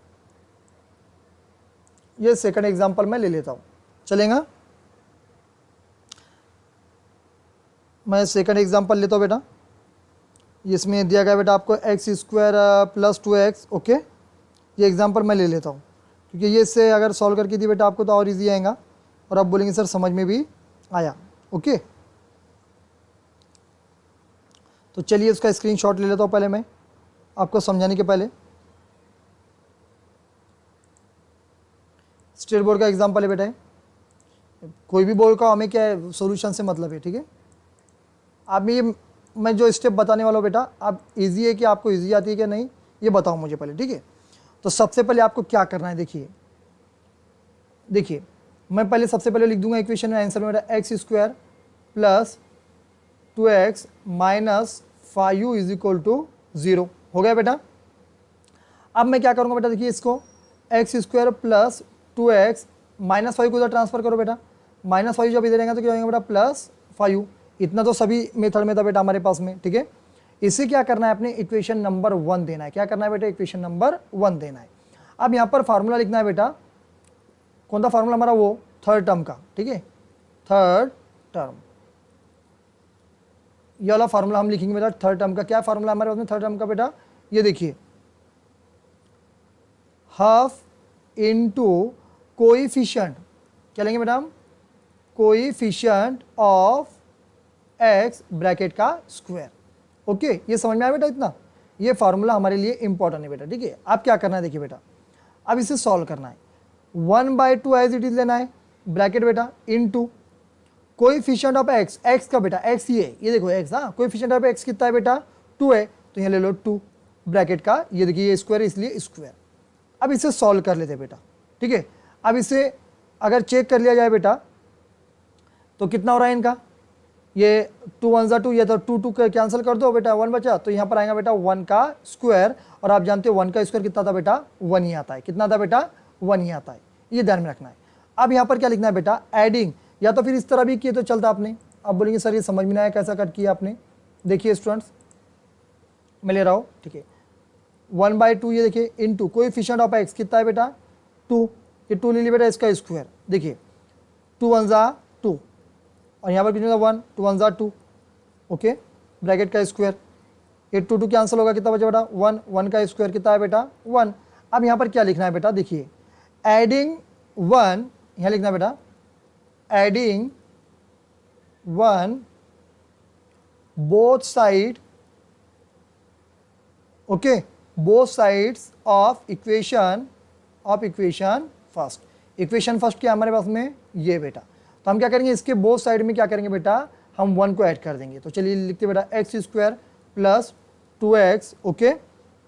ये सेकंड एग्जांपल मैं ले लेता हूँ, चलेगा। मैं सेकंड एग्जांपल लेता हूँ बेटा, इसमें दिया गया बेटा आपको x square plus 2x, okay. ये एग्जांपल मैं ले लेता हूँ क्योंकि ये इससे अगर सॉल्व करके दी बेटा आपको तो और इजी आएगा और आप बोलेंगे सर समझ में भी आया, ओके। तो चलिए उसका स्क्रीनशॉट ले लेता हूँ पहले मैं आपको समझाने के पहले। स्टेट बोर्ड का एग्जांपल है बेटा, कोई भी बोर्ड का हमें क्या है सॉल्यूशन से मतलब है, ठीक है। अब ये मैं जो स्टेप बताने वाला हूँ बेटा, अब इजी है कि आपको इजी आती है कि नहीं ये बताओ मुझे पहले, ठीक है। तो सबसे पहले आपको क्या करना है, देखिए मैं पहले सबसे पहले लिख दूंगा इक्वेशन में आंसर में बेटा x square plus 2x minus 5u is equal to 0 हो गया बेटा। अब मैं क्या करूँगा बेटा, देखिए इसको x square plus 2x minus 5 को उधर ट्रांसफर करो बेटा, माइनस 5 जब इधर रहेगा तो क्या होगा बेटा प्लस 5u। इतना तो सभी मेथड में था बेटा हमारे पास में, ठीक है। इसे क्या करना है अपने इक्वेशन नंबर 1 देना है, क्या करना है बेटा इक्वेशन नंबर 1 देना है। अब यहाँ पर फार्मूला लिखना है बेटा, कौन सा फार्मूला हमारा, वो थर्ड टर्म का, ठीक है, थर्ड टर्म, ये वाला फार्मूला हम लिखेंगे बेटा थर्ड टर्म का। क्या फार्मूला हमारे पास में थर्ड टर्म का बेटा, ये देखिए हाफ इनटू कोएफिशिएंट, क्या लेंगे बेटा हम, कोएफिशिएंट ऑफ एक्स ब्रैकेट का स्क्वायर, ओके। ये समझ में आया बेटा इतना, ये फार्मूला हमारे लिए इंपॉर्टेंट है बेटा, ठीक है। अब क्या करना है देखिए बेटा, अब इसे सॉल्व करना है, 1/2 एज इट इज लेना है ब्रैकेट बेटा into coefficient of x, x का बेटा एक्स ये देखो एक्स, हाँ कोएफिशिएंट ऑफ एक्स कितना है बेटा 2 है, तो यहाँ ले लो 2 ब्रैकेट का, ये देखिए ये स्क्वायर इसलिए स्क्वायर। अब इसे सॉल्व कर लेते बेटा, ठीक है। अब इसे अगर चेक कर लिया जाए बेटा तो कितना हो रहा है इनका, ये 2 1 2, ये तो 2 2 कैंसिल कर दो बेटा, 1 बचा, तो यहाँ पर आएगा बेटा 1 का स्क्वायर, और आप जानते हो 1 का स्क्वायर कितना था बेटा 1 ही आता है, कितना था बेटा 1 ही आता है, ये ध्यान में रखना है। अब यहाँ पर क्या लिखना है बेटा एडिंग, या तो फिर इस तरह भी किए तो चलता आपने। अब बोलेंगे सर ये समझ में नहीं आया कैसा कट किया आपने, देखिए स्टूडेंट्स मैं ले रहा हूँ, ठीक है, 1/2 ये देखिए इनटू कोएफिशिएंट ऑफ एक्स कितना है बेटा 2, ये 2 ले लिया बेटा इसका स्क्वायर, देखिए 2 1 2, और यहाँ पर कितना 1 2 1 2, ओके ब्रैकेट का स्क्वायर, ये 2 2 कैंसिल होगा, कितना बचा बेटा 1, 1 का स्क्वायर कितना है बेटा 1। अब यहाँ पर क्या लिखना है बेटा, देखिए एडिंग 1, यहाँ लिखना है बेटा adding 1 both side, okay both sides of equation first, equation first क्या हमारे पास में ये बेटा, तो हम क्या करेंगे इसके बोथ साइड में क्या करेंगे बेटा हम 1 को ऐड कर देंगे। तो चलिए लिखते बेटा x square plus 2x, okay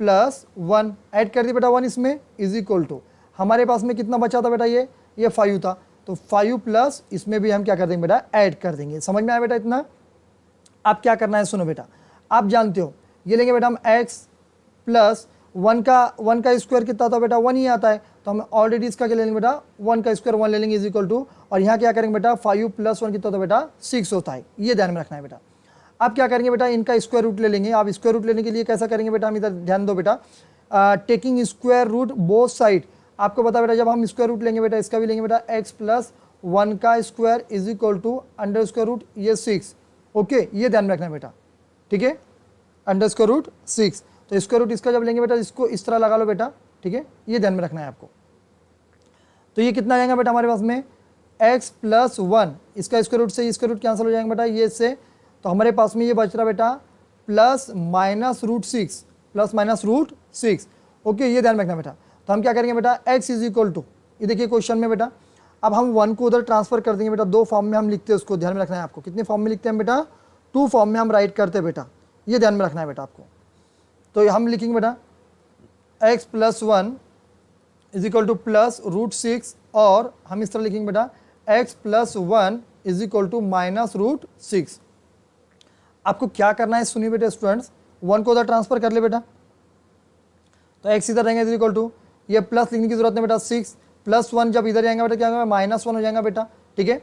plus 1 add कर दिए बेटा 1 इसमें इज इक्वल टू, हमारे पास में कितना बचा था बेटा ये 5 था, तो 5 प्लस इसमें भी हम क्या कर देंगे बेटा ऐड कर देंगे। समझ में आया बेटा इतना। अब क्या करना है सुनो बेटा, आप जानते हो ये लेंगे बेटा हम x प्लस 1 का स्क्वायर कितना था बेटा 1 ही आता है, तो हम ऑलरेडी इसका क्या ले लेंगे बेटा 1 का स्क्वायर 1 ले लेंगे इज इक्वल टू, और यहाँ क्या करेंगे बेटा 5 प्लस 1 कितना होता है बेटा 6 होता है, ये ध्यान में रखना है बेटा। अब क्या करेंगे बेटा इनका स्क्वायर रूट ले लेंगे। आप स्क्वायर रूट लेने के लिए कैसा करेंगे बेटा, हम इधर ध्यान दो बेटा, taking square root both side, आपको पता बेटा जब हम स्क्वायर रूट लेंगे बेटा इसका भी लेंगे बेटा x प्लस 1 का square is equal to under square root ये 6, ओके ये ध्यान में रखना है बेटा, ठीक है अंडर स्क्वायर रूट 6, तो स्क्वायर रूट इसका जब लेंगे बेटा इसको इस तरह लगा लो बेटा, ठीक है ये ध्यान में रखना है आपको। तो ये कितना आ जाएगा बेटा हमारे पास में x प्लस 1, इसका स्क्वायर रूट से स्क्वायर रूट कैंसिल हो जाएगा बेटा ये से, तो हमारे पास में ये बच रहा बेटा प्लस माइनस रूट 6, ओके ये ध्यान में रखना बेटा। तो हम क्या करेंगे बेटा x इज इक्वल टू, ये देखिए क्वेश्चन में बेटा अब हम 1 को उधर ट्रांसफर कर देंगे बेटा, 2 फॉर्म में हम लिखते हैं उसको, ध्यान में रखना है आपको, कितने फॉर्म में लिखते हैं बेटा 2 फॉर्म में हम राइट करते हैं बेटा, ये ध्यान में रखना है बेटा आपको। तो हम लिखेंगे बेटा x plus 1 is equal to plus root 6, और हम इस तरह लिखेंगे बेटा x plus 1 is equal to minus root 6। आपको क्या करना है सुनिए बेटा स्टूडेंट्स, 1 को उधर ट्रांसफर कर ले बेटा, तो x इधर रहेंगे इज इक्वल टू, ये प्लस लिखने की जरूरत नहीं बेटा, 6 प्लस 1 जब इधर जाएंगे बेटा क्या होगा, -1 हो जाएगा बेटा, ठीक है।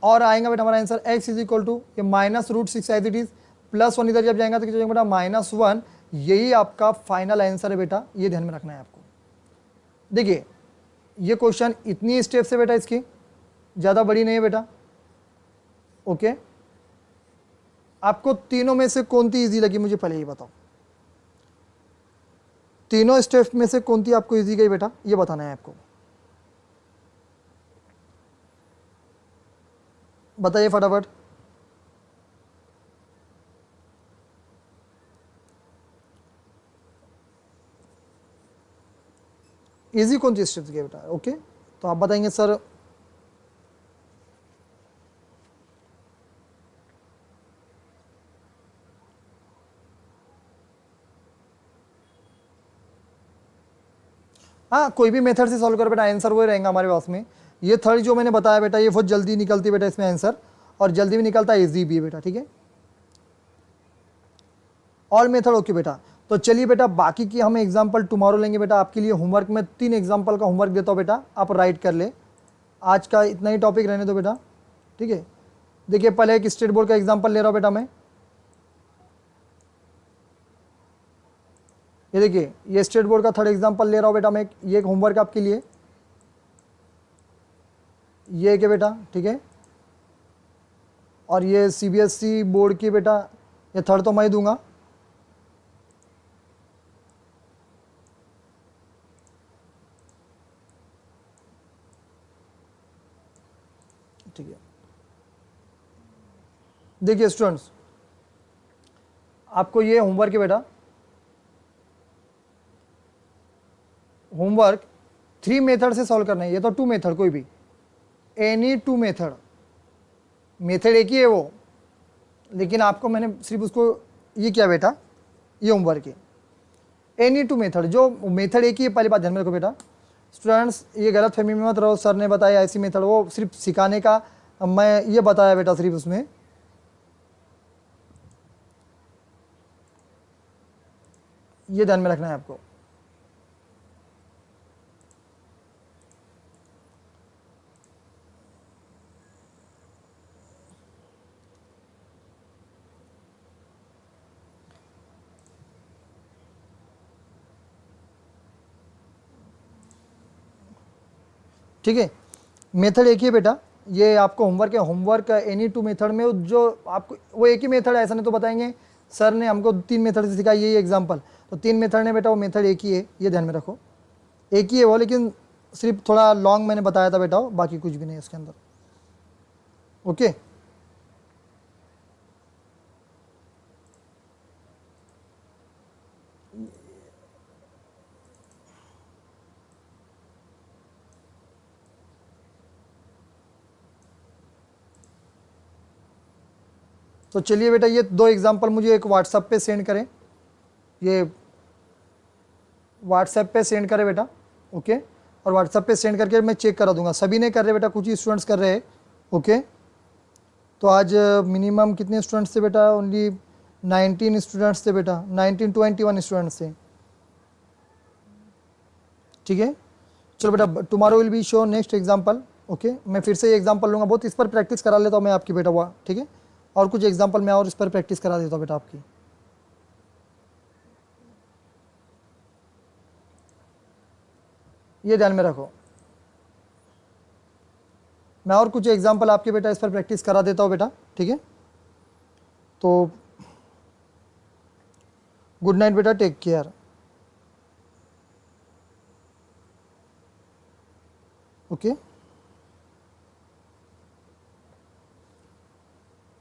और आएगा बेटा हमारा answer x is equal to ये minus root 6 as it is, plus 1 इधर जब जाएगा तो क्या जाएगा बेटा -1, यही आपका फाइनल आंसर है बेटा, ये ध्यान में रखना है आपको। देखिए ये क्वेश्चन इतनी स्टेप से बेटा, इसकी ज़्यादा बड़ी नहीं है बेटा, ओके। आपको तीनों में से कौन सी ईजी लगी मुझे पहले ये बताओ, तीनों स्टेप में से कौन सी आपको ईजी गई बेटा, ये बताना है आपको, बताइए फटाफट। इजी कौन सी स्टेप्स गए बेटा, ओके, तो आप बताएंगे सर। हाँ कोई भी मेथड से सॉल्व करो बेटा, आंसर वही रहेगा हमारे पास में। ये थर्ड जो मैंने बताया बेटा, ये बहुत जल्दी निकलती है बेटा इसमें आंसर, और जल्दी भी निकलता है, इजी भी है बेटा, ठीक है। ऑल मेथड ओके बेटा। तो चलिए बेटा बाकी की हम एग्जांपल टुमारो लेंगे बेटा, आपके लिए होमवर्क में 3 एग्जांपल का होमवर्क देता हूँ बेटा, आप राइट कर ले। आज का इतना ही टॉपिक रहने दो बेटा, ठीक है। देखिए पहले एक स्टेट बोर्ड का एग्जांपल ले रहा हूँ बेटा मैं, ये देखिए ये स्टेट बोर्ड का थर्ड एग्जांपल ले रहा हूँ बेटा मैं, ये एक होमवर्क आपके लिए, ये क्या बेटा, ठीक है। और ये सीबीएसई बोर्ड की बेटा, ये थर्ड तो मैं ही दूंगा, ठीक है। देखिए स्टूडेंट्स आपको ये होमवर्क है बेटा, होमवर्क 3 मेथड से सॉल्व करना है, ये तो 2 मेथड, कोई भी एनी 2 मेथड, मेथड एक ही है वो, लेकिन आपको मैंने सिर्फ उसको ये किया बेटा, ये होमवर्क है एनी 2 मेथड, जो मेथड एक ही है, पहली बात ध्यान में रखो बेटा स्टूडेंट्स, ये गलत फहमी में मत रहो, सर ने बताया ऐसी मेथड, वो सिर्फ सिखाने का मैं ये बताया बेटा सिर्फ उसमें, ये ध्यान में रखना है आपको। ठीक है, मेथड एक ही है बेटा, ये आपको होमवर्क है, होमवर्क एनी 2 मेथड में जो आपको वो एक ही मेथड है ऐसा नहीं तो बताएंगे सर ने हमको 3 मेथड से सिखाई, यही एग्जांपल, तो 3 मेथड ने बेटा, वो मेथड एक ही है, ये ध्यान में रखो, एक ही है वो, लेकिन सिर्फ थोड़ा लॉन्ग मैंने बताया था बेटा, बाकी कुछ भी नहीं है उसके अंदर, ओके। तो चलिए बेटा ये 2 एग्जांपल मुझे एक व्हाट्सएप पे सेंड करें, ये व्हाट्सएप पे सेंड करें बेटा, ओके। और व्हाट्सएप पे सेंड करके मैं चेक करा दूंगा, सभी नहीं कर रहे बेटा, कुछ ही स्टूडेंट्स कर रहे हैं, ओके। तो आज मिनिमम कितने स्टूडेंट्स थे बेटा, ओनली 19 स्टूडेंट्स थे बेटा, 19 21 स्टूडेंट्स थे, ठीक है। चलो बेटा tomorrow will be show next example, okay. मैं फिर से ये एग्जांपल लूँगा, बहुत इस पर प्रैक्टिस करा लेता हूँ मैं आपकी बेटा, हुआ ठीक है, और कुछ एग्जांपल मैं और इस पर प्रैक्टिस करा देता हूँ बेटा आपकी, ये ध्यान में रखो। मैं और कुछ एग्जांपल आपके बेटा इस पर प्रैक्टिस करा देता हूँ बेटा, ठीक है। तो गुड नाइट बेटा, टेक केयर, ओके।